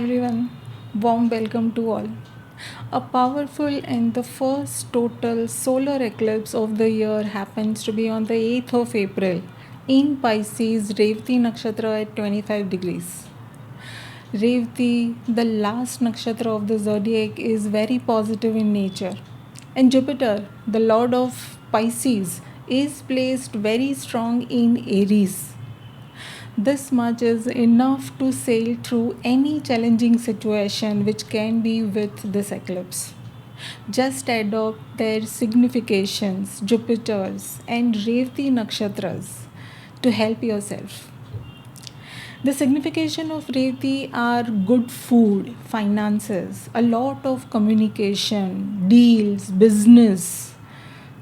everyone, warm welcome to all. A powerful and the first total solar eclipse of the year happens to be on the 8th of April in Pisces, Revati Nakshatra at 25 degrees. Revati, the last nakshatra of the zodiac, is very positive in nature, and Jupiter, the Lord of Pisces, is placed very strong in Aries. This much is enough to sail through any challenging situation which can be with this eclipse. Just adopt their significations, Jupiters, and Revati nakshatras to help yourself. The signification of Revati are good food, finances, a lot of communication, deals, business,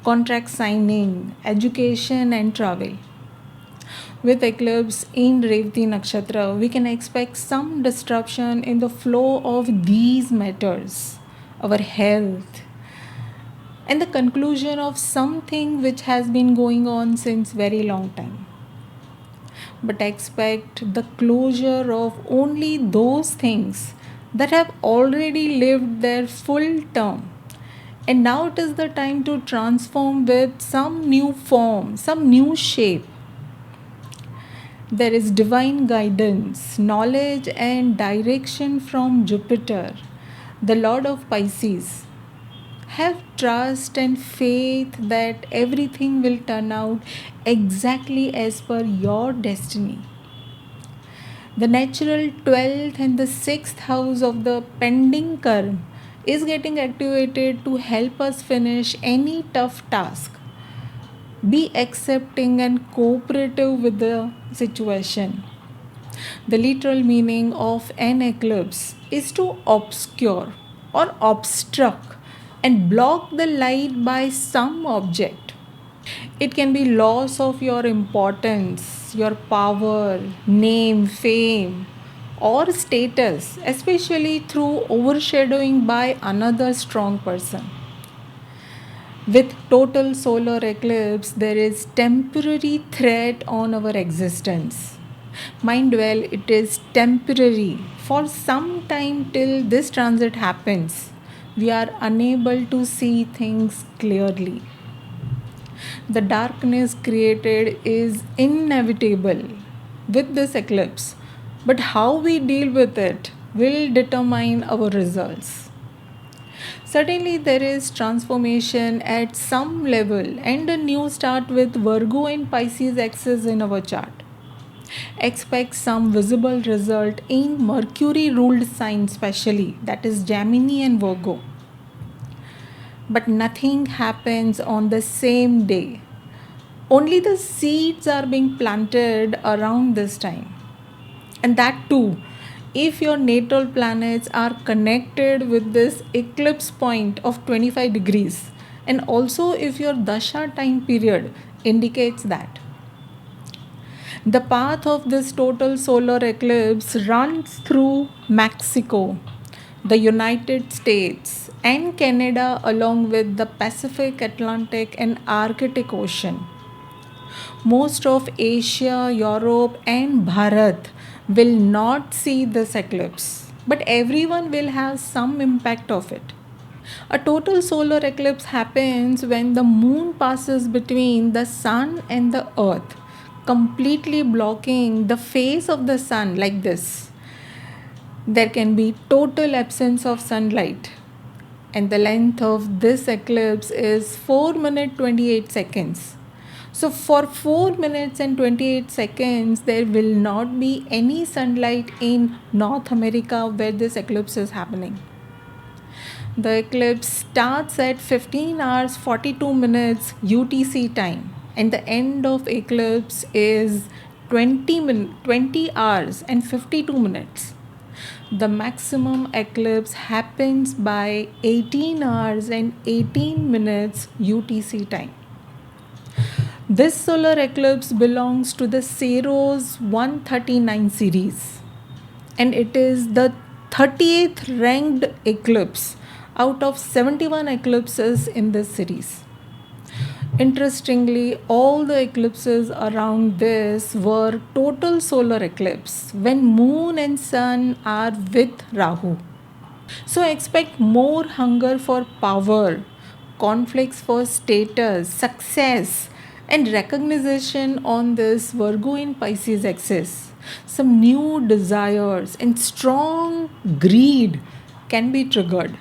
contract signing, education, and travel. With eclipse in Revati Nakshatra, we can expect some disruption in the flow of these matters, our health, and the conclusion of something which has been going on since very long time. But expect the closure of only those things that have already lived their full term. And now it is the time to transform with some new form, some new shape. There is divine guidance, knowledge, and direction from Jupiter, the Lord of Pisces. Have trust and faith that everything will turn out exactly as per your destiny. The natural 12th and the 6th house of the pending karma is getting activated to help us finish any tough task. Be accepting and cooperative with the situation. The literal meaning of an eclipse is to obscure or obstruct and block the light by some object. It can be loss of your importance, your power, name, fame, or status, especially through overshadowing by another strong person. With total solar eclipse, there is temporary threat on our existence. Mind well, it is temporary. For some time till this transit happens, we are unable to see things clearly. The darkness created is inevitable with this eclipse, but how we deal with it will determine our results. Certainly, there is transformation at some level and a new start with Virgo and Pisces axis in our chart. Expect some visible result in Mercury ruled signs, especially that is Gemini and Virgo. But nothing happens on the same day. Only the seeds are being planted around this time. And that too, if your natal planets are connected with this eclipse point of 25 degrees, and also if your dasha time period indicates that. The path of this total solar eclipse runs through Mexico, the United States, and Canada, along with the Pacific, Atlantic, and Arctic Ocean. Most of Asia, Europe, and Bharat will not see this eclipse, but everyone will have some impact of it. A total solar eclipse happens when the moon passes between the sun and the earth, completely blocking the face of the sun like this. There can be total absence of sunlight, and the length of this eclipse is 4 minutes 28 seconds. So for 4 minutes and 28 seconds, there will not be any sunlight in North America where this eclipse is happening. The eclipse starts at 15 hours 42 minutes UTC time, and the end of eclipse is 20 hours and 52 minutes. The maximum eclipse happens by 18 hours and 18 minutes UTC time. This solar eclipse belongs to the Saros 139 series, and it is the 30th ranked eclipse out of 71 eclipses in this series. Interestingly, all the eclipses around this were total solar eclipse when moon and sun are with Rahu. So expect more hunger for power, conflicts for status, success, and recognition on this Virgo in Pisces axis. Some new desires and strong greed can be triggered.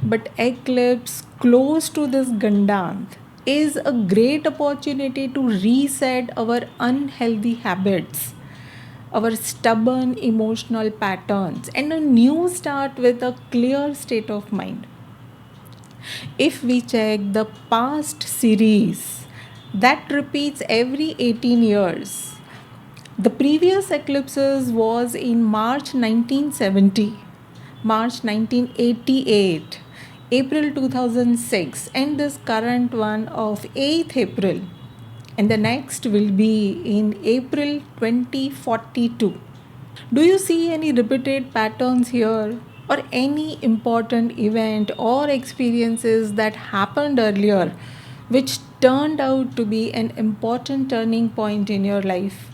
But eclipse close to this Gandant is a great opportunity to reset our unhealthy habits, our stubborn emotional patterns, and a new start with a clear state of mind. If we check the past series that repeats every 18 years, the previous eclipses was in March 1970, March 1988, April 2006, and this current one of 8th April. And the next will be in April 2042. Do you see any repeated patterns here, or any important event or experiences that happened earlier which turned out to be an important turning point in your life?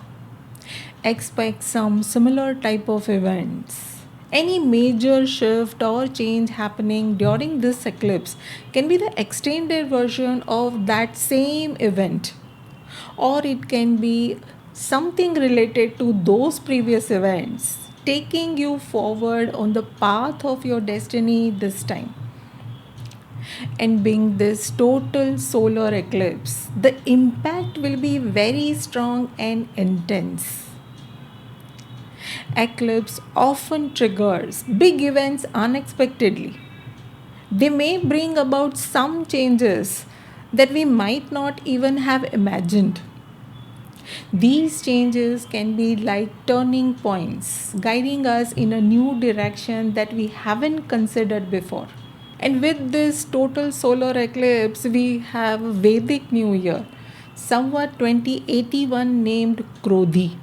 Expect some similar type of events. Any major shift or change happening during this eclipse can be the extended version of that same event, or it can be something related to those previous events, taking you forward on the path of your destiny this time. And being this total solar eclipse, the impact will be very strong and intense. Eclipse often triggers big events unexpectedly. They may bring about some changes that we might not even have imagined. These changes can be like turning points, guiding us in a new direction that we haven't considered before. And with this total solar eclipse, we have Vedic New Year, somewhat 2081, named Krodhi.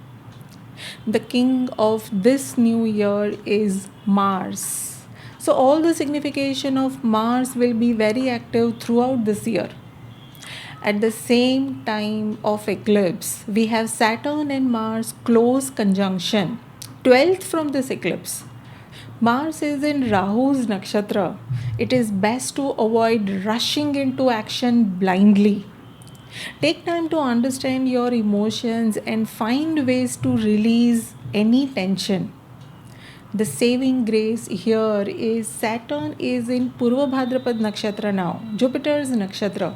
The king of this new year is Mars. So, all the signification of Mars will be very active throughout this year. At the same time of eclipse, we have Saturn and Mars close conjunction, 12th from this eclipse. Mars is in Rahu's Nakshatra. It is best to avoid rushing into action blindly. Take time to understand your emotions and find ways to release any tension. The saving grace here is Saturn is in Purva Bhadrapad Nakshatra now, Jupiter's Nakshatra.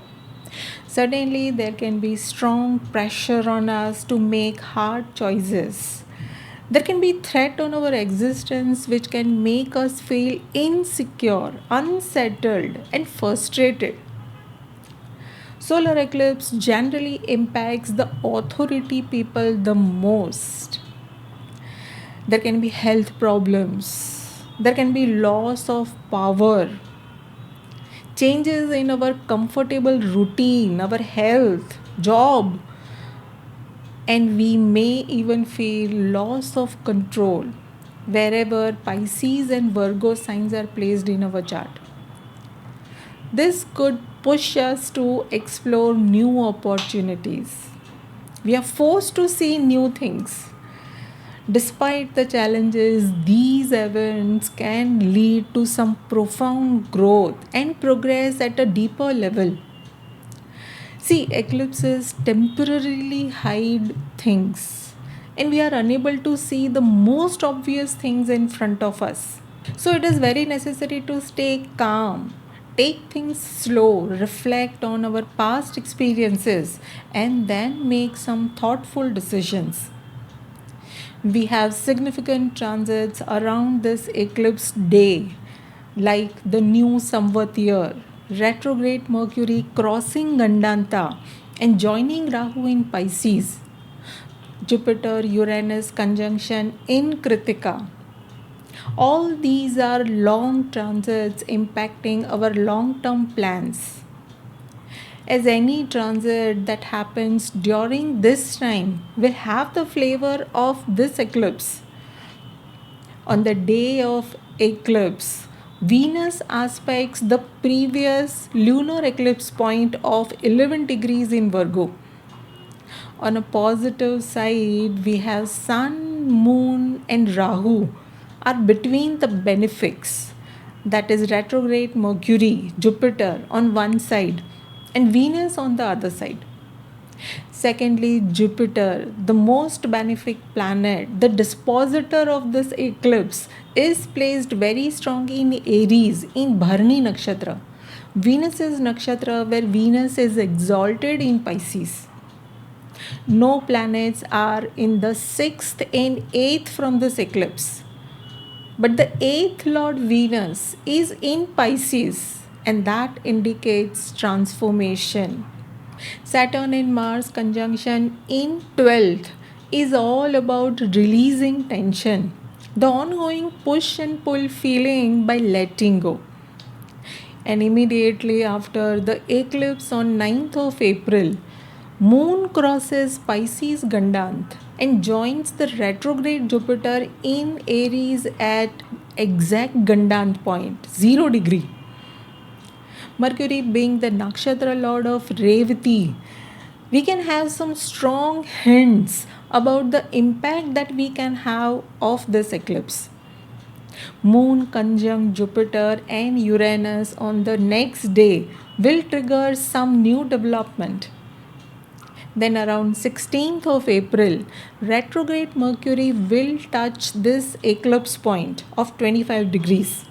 Suddenly, there can be strong pressure on us to make hard choices. There can be threat on our existence which can make us feel insecure, unsettled, and frustrated. Solar eclipse generally impacts the authority people the most. There can be health problems. There can be loss of power, changes in our comfortable routine, our health, job, and we may even feel loss of control wherever Pisces and Virgo signs are placed in our chart. This could push us to explore new opportunities. We are forced to see new things. Despite the challenges, these events can lead to some profound growth and progress at a deeper level. See, eclipses temporarily hide things, and we are unable to see the most obvious things in front of us. So, it is very necessary to stay calm, take things slow, reflect on our past experiences, and then make some thoughtful decisions. We have significant transits around this eclipse day, like the new Samvat year, retrograde Mercury crossing Gandanta and joining Rahu in Pisces, Jupiter Uranus conjunction in Kritika. All these are long transits impacting our long term plans. As any transit that happens during this time will have the flavor of this eclipse. On the day of eclipse, Venus aspects the previous lunar eclipse point of 11 degrees in Virgo. On a positive side, we have Sun, Moon, and Rahu are between the benefics, that is, retrograde Mercury, Jupiter on one side, and Venus on the other side. Secondly, Jupiter, the most benefic planet, the dispositor of this eclipse, is placed very strongly in Aries in Bharani Nakshatra. Venus's Nakshatra, where Venus is exalted in Pisces. No planets are in the 6th and 8th from this eclipse. But the 8th Lord Venus is in Pisces, and that indicates transformation. Saturn and Mars conjunction in 12th is all about releasing tension, the ongoing push and pull feeling by letting go. And immediately after the eclipse on 9th of April, Moon crosses Pisces Gandant and joins the retrograde Jupiter in Aries at exact Gandant point, 0 degree. Mercury being the Nakshatra Lord of Revati, we can have some strong hints about the impact that we can have of this eclipse. Moon conjunct Jupiter and Uranus on the next day will trigger some new development. Then around 16th of April, retrograde Mercury will touch this eclipse point of 25 degrees.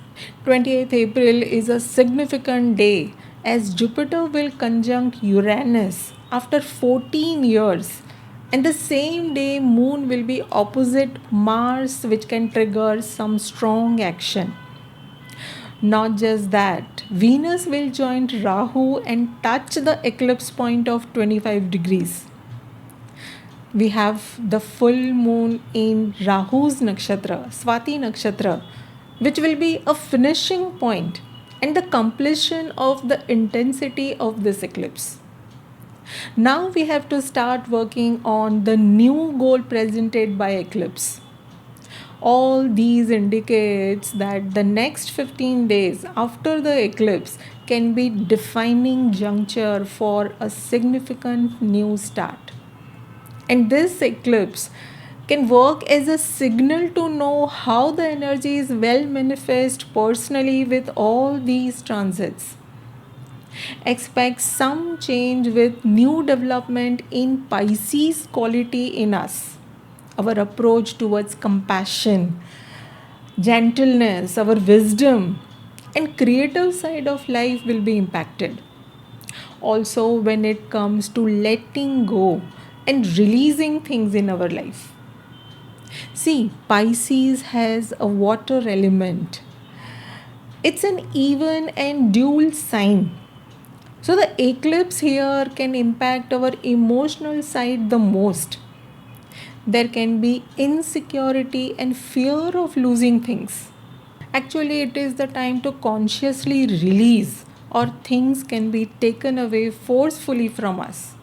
28th April is a significant day as Jupiter will conjunct Uranus after 14 years. And the same day, Moon will be opposite Mars, which can trigger some strong action. Not just that, Venus will join Rahu and touch the eclipse point of 25 degrees. We have the full moon in Rahu's Nakshatra, Swati Nakshatra, which will be a finishing point and the completion of the intensity of this eclipse. Now we have to start working on the new goal presented by eclipse. All these indicates that the next 15 days after the eclipse can be defining juncture for a significant new start. And this eclipse can work as a signal to know how the energies will manifest personally with all these transits. Expect some change with new development in Pisces quality in us. Our approach towards compassion, gentleness, our wisdom, and creative side of life will be impacted. Also, when it comes to letting go and releasing things in our life. See, Pisces has a water element. It's an even and dual sign. So, the eclipse here can impact our emotional side the most. There can be insecurity and fear of losing things. Actually, it is the time to consciously release, or things can be taken away forcefully from us.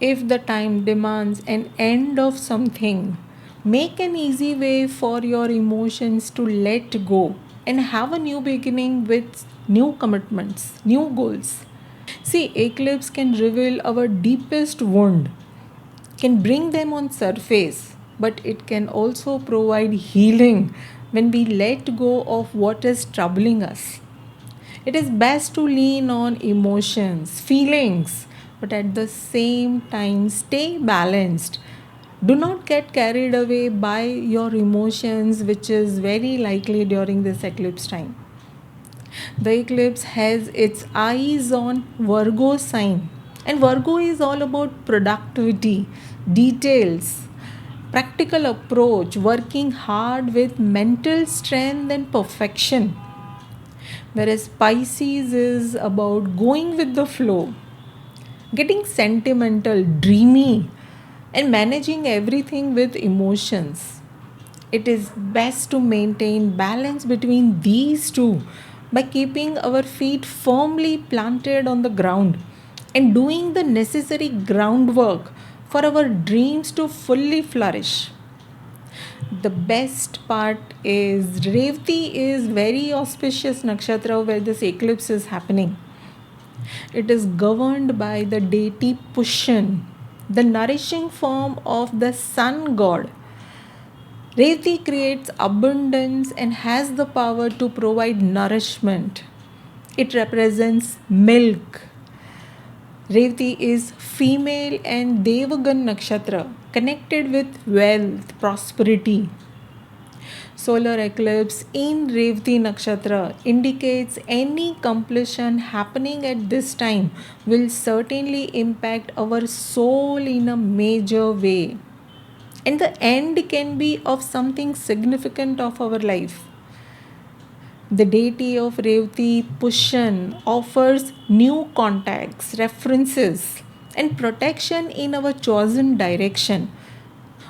If the time demands an end of something, make an easy way for your emotions to let go and have a new beginning with new commitments, new goals. See, eclipse can reveal our deepest wound, can bring them on surface, but it can also provide healing when we let go of what is troubling us. It is best to lean on emotions, feelings, but at the same time stay balanced. Do not get carried away by your emotions, which is very likely during this eclipse time. The eclipse has its eyes on Virgo sign, and Virgo is all about productivity, details, practical approach, working hard with mental strength and perfection. Whereas Pisces is about going with the flow, getting sentimental, dreamy, and managing everything with emotions. It is best to maintain balance between these two by keeping our feet firmly planted on the ground and doing the necessary groundwork for our dreams to fully flourish. The best part is Revati is very auspicious nakshatra where this eclipse is happening. It is governed by the deity Pushan, the nourishing form of the sun god. Revati creates abundance and has the power to provide nourishment. It represents milk. Revati is female and Devagan nakshatra, connected with wealth, prosperity. Solar eclipse in Revati nakshatra indicates any completion happening at this time will certainly impact our soul in a major way. And the end can be of something significant of our life. The deity of Revati Pushan offers new contacts, references, and protection in our chosen direction.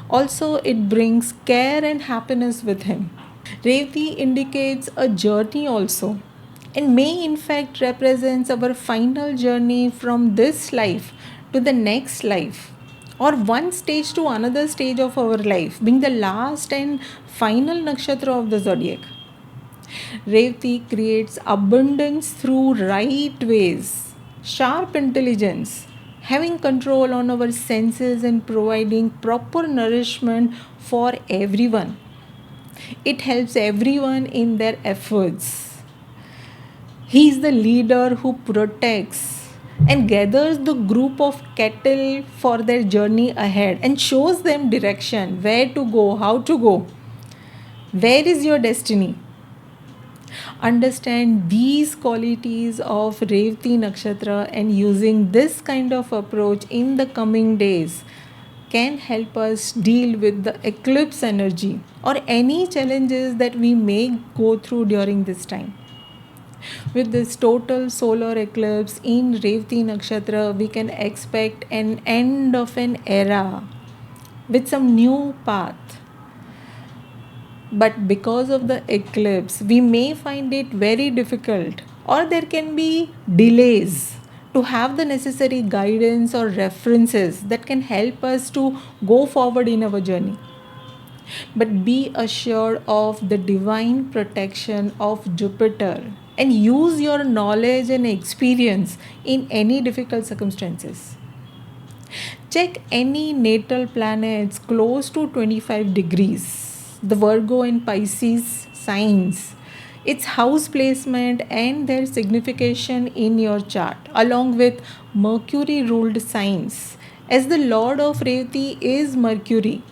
Also, it brings care and happiness with him. Revati indicates a journey also, and may in fact represents our final journey from this life to the next life, or one stage to another stage of our life, being the last and final nakshatra of the zodiac. Revati creates abundance through right ways, sharp intelligence, having control on our senses and providing proper nourishment for everyone. It helps everyone in their efforts. He is the leader who protects and gathers the group of cattle for their journey ahead and shows them direction, where to go, how to go. Where is your destiny? Understand these qualities of Revati Nakshatra, and using this kind of approach in the coming days can help us deal with the eclipse energy or any challenges that we may go through during this time. With this total solar eclipse in Revati Nakshatra, we can expect an end of an era with some new path. But because of the eclipse, we may find it very difficult, or there can be delays to have the necessary guidance or references that can help us to go forward in our journey. But be assured of the divine protection of Jupiter and use your knowledge and experience in any difficult circumstances. Check any natal planets close to 25 degrees, the Virgo and Pisces signs, its house placement and their signification in your chart, along with Mercury ruled signs, as the Lord of Revati is Mercury.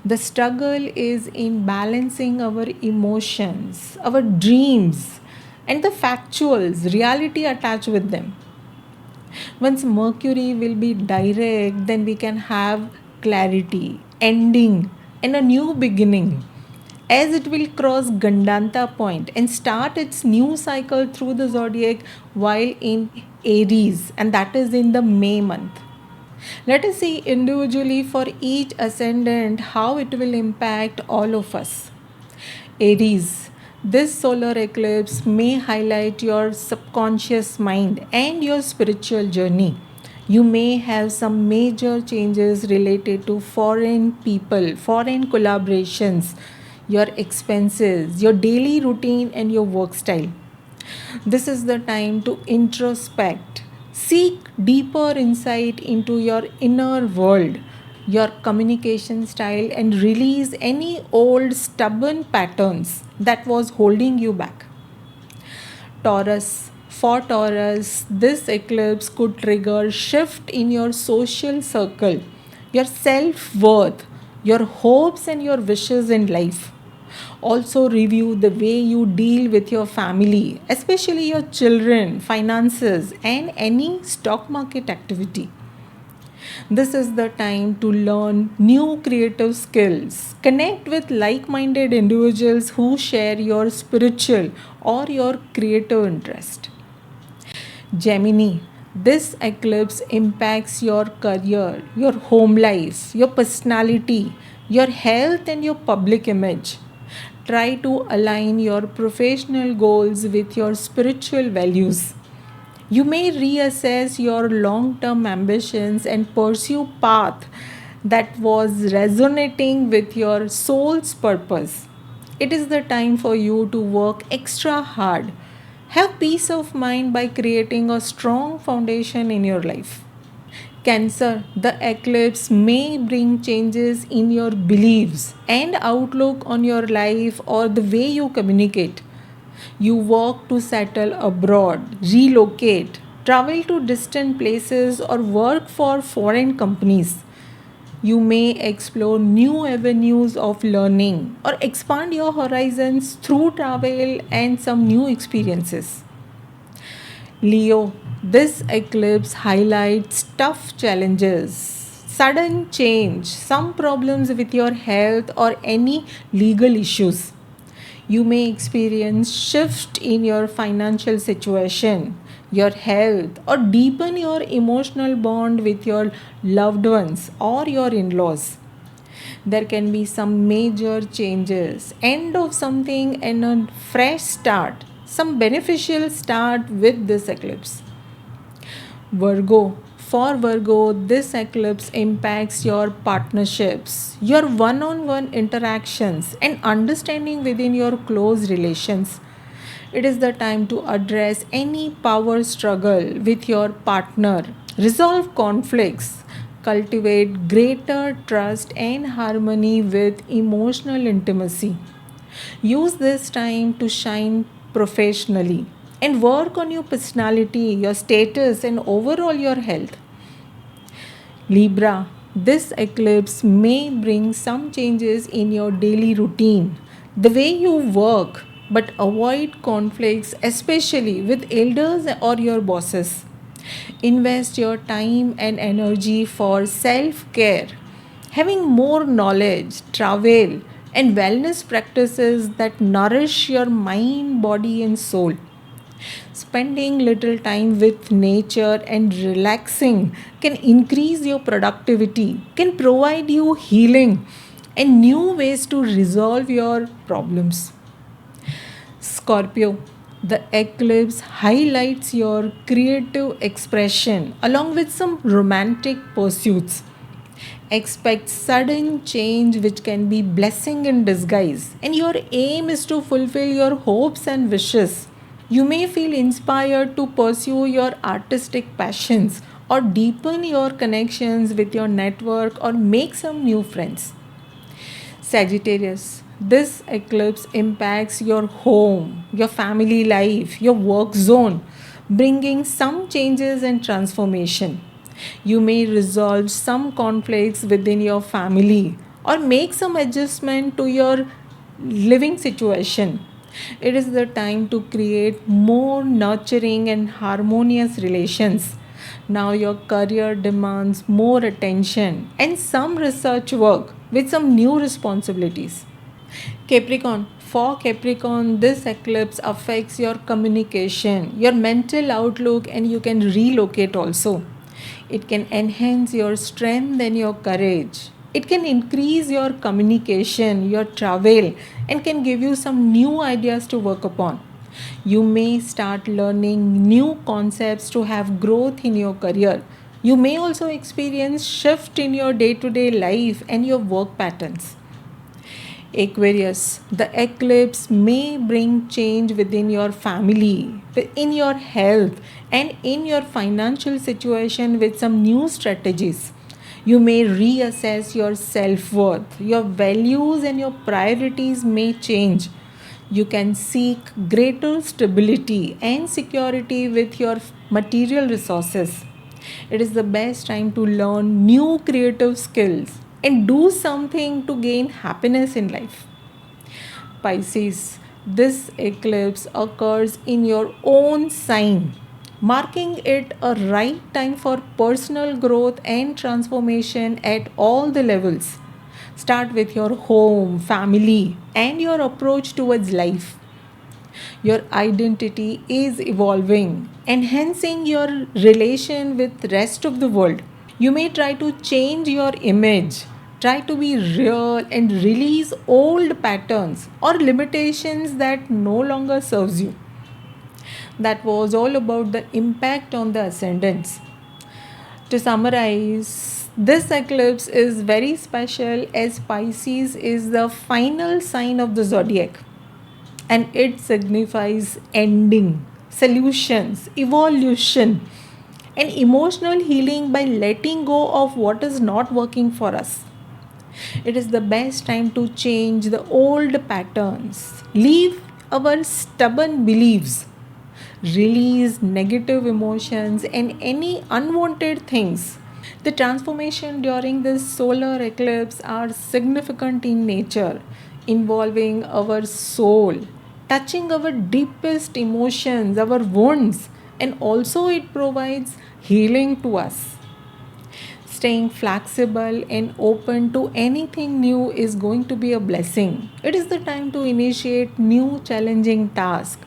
The struggle is in balancing our emotions, our dreams, and the factuals, reality attached with them. Once Mercury will be direct, then we can have clarity, ending, and a new beginning. As it will cross Gandanta point and start its new cycle through the zodiac while in Aries, and that is in the May month. Let us see individually for each ascendant how it will impact all of us. Aries, this solar eclipse may highlight your subconscious mind and your spiritual journey. You may have some major changes related to foreign people, foreign collaborations, your expenses, your daily routine, and your work style. This is the time to introspect, seek deeper insight into your inner world, your communication style, and release any old stubborn patterns that was holding you back. Taurus, for Taurus, this eclipse could trigger shift in your social circle, your self-worth, your hopes and your wishes in life. Also review the way you deal with your family, especially your children, finances, and any stock market activity. This is the time to learn new creative skills. Connect with like minded individuals who share your spiritual or your creative interest. Gemini, this eclipse impacts your career, your home life, your personality, your health, and your public image. Try to align your professional goals with your spiritual values. You may reassess your long term ambitions and pursue path that was resonating with your soul's purpose. It is the time for you to work extra hard. Have peace of mind by creating a strong foundation in your life. Cancer, the eclipse may bring changes in your beliefs and outlook on your life or the way you communicate. You work to settle abroad, relocate, travel to distant places, or work for foreign companies. You may explore new avenues of learning or expand your horizons through travel and some new experiences. Leo, this eclipse highlights tough challenges, sudden change, some problems with your health or any legal issues. You may experience shift in your financial situation, your health, or deepen your emotional bond with your loved ones or your in-laws. There can be some major changes, end of something and a fresh start, some beneficial start with this eclipse. Virgo. For Virgo, this eclipse impacts your partnerships, your one on one interactions, and understanding within your close relations. It is the time to address any power struggle with your partner, resolve conflicts, cultivate greater trust and harmony with emotional intimacy. Use this time to shine professionally and work on your personality, your status, and overall your health. Libra, this eclipse may bring some changes in your daily routine, the way you work, but avoid conflicts, especially with elders or your bosses. Invest your time and energy for self care, having more knowledge, travel, and wellness practices that nourish your mind, body, and soul. Spending little time with nature and relaxing can increase your productivity, can provide you healing and new ways to resolve your problems. Scorpio, the eclipse highlights your creative expression along with some romantic pursuits. Expect sudden change which can be blessing in disguise, and your aim is to fulfill your hopes and wishes. You may feel inspired to pursue your artistic passions or deepen your connections with your network or make some new friends. Sagittarius, this eclipse impacts your home, your family life, your work zone, bringing some changes and transformation. You may resolve some conflicts within your family or make some adjustment to your living situation. It is the time to create more nurturing and harmonious relations. Now, your career demands more attention and some research work with some new responsibilities. Capricorn, for Capricorn, this eclipse affects your communication, your mental outlook, and you can relocate also. It can enhance your strength and your courage. It can increase your communication, your travel, and can give you some new ideas to work upon. You may start learning new concepts to have growth in your career. You may also experience shift in your day-to-day life and your work patterns. Aquarius, the eclipse may bring change within your family, in your health, and in your financial situation with some new strategies. You may reassess your self worth, your values, and your priorities may change. You can seek greater stability and security with your material resources. It is the best time to learn new creative skills and do something to gain happiness in life. Pisces, this eclipse occurs in your own sign, marking it a right time for personal growth and transformation at all the levels. Start with your home, family, and your approach towards life. Your identity is evolving, enhancing your relation with rest of the world. You may try to change your image, try to be real and release old patterns or limitations that no longer serves you. That was all about the impact on the ascendants. To summarize, This eclipse is very special as Pisces is the final sign of the zodiac, and it signifies ending, solutions, evolution, and emotional healing by letting go of what is not working for us. It is the best time to change the old patterns, leave our stubborn beliefs, release negative emotions, and any unwanted things. The transformation during this solar eclipse are significant in nature, involving our soul, touching our deepest emotions, our wounds, and also it provides healing to us. Staying flexible and open to anything new is going to be a blessing. It is the time to initiate new challenging tasks,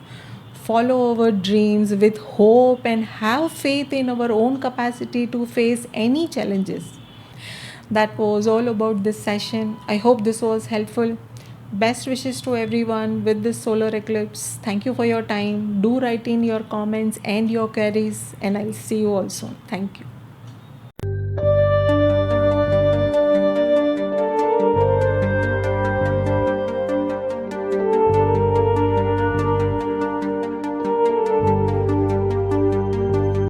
follow our dreams with hope, and have faith in our own capacity to face any challenges. That was all about this session. I hope this was helpful. Best wishes to everyone with this solar eclipse. Thank you for your time. Do write in your comments and your queries, and I'll see you all soon. Thank you.